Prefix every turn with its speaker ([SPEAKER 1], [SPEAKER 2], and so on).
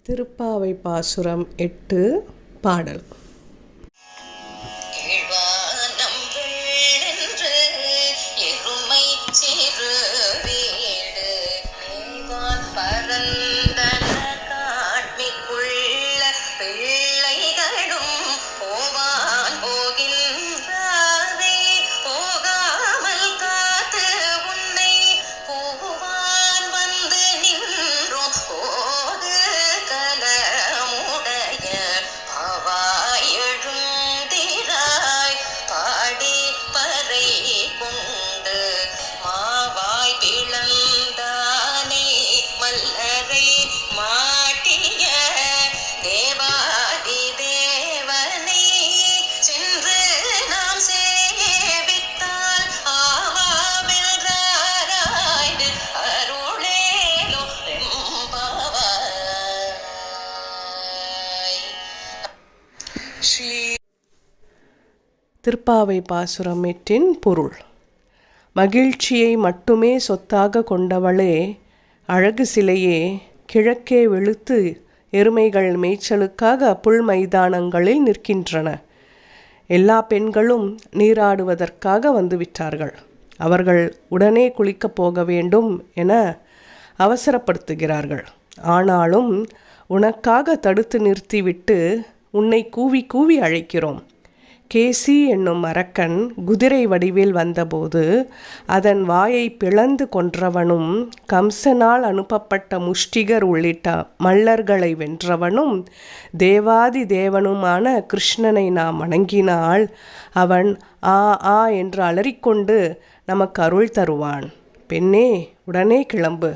[SPEAKER 1] திருப்பாவை பாசுரம் 8 பாடல். திருப்பாவை பாசுரம் 8 பொருள். மகிழ்ச்சியை மட்டுமே சொத்தாக கொண்டவளே, அழகு சிலையே, கிழக்கே வெளுத்து எருமைகள் மேய்ச்சலுக்காக புல் மைதானங்களில் நிற்கின்றன. எல்லா பெண்களும் நீராடுவதற்காக வந்துவிட்டார்கள். அவர்கள் உடனே குளிக்கப் போக வேண்டும் என அவசரப்படுத்துகிறார்கள். ஆனாலும் உனக்காக தடுத்து நிறுத்திவிட்டு உன்னை கூவி கூவி அழைக்கிறோம். கேசி என்னும் அரக்கன் குதிரை வடிவில் வந்தபோது அதன் வாயை பிளந்து கொன்றவனும், கம்சனால் அனுப்பப்பட்ட முஷ்டிகர் உள்ளிட்ட மல்லர்களை வென்றவனும், தேவாதி தேவனுமான கிருஷ்ணனை நாம் வணங்கினால் அவன் ஆ ஆ என்று அலறிக்கொண்டு நமக்கு அருள் தருவான். பெண்ணே, உடனே கிளம்பு.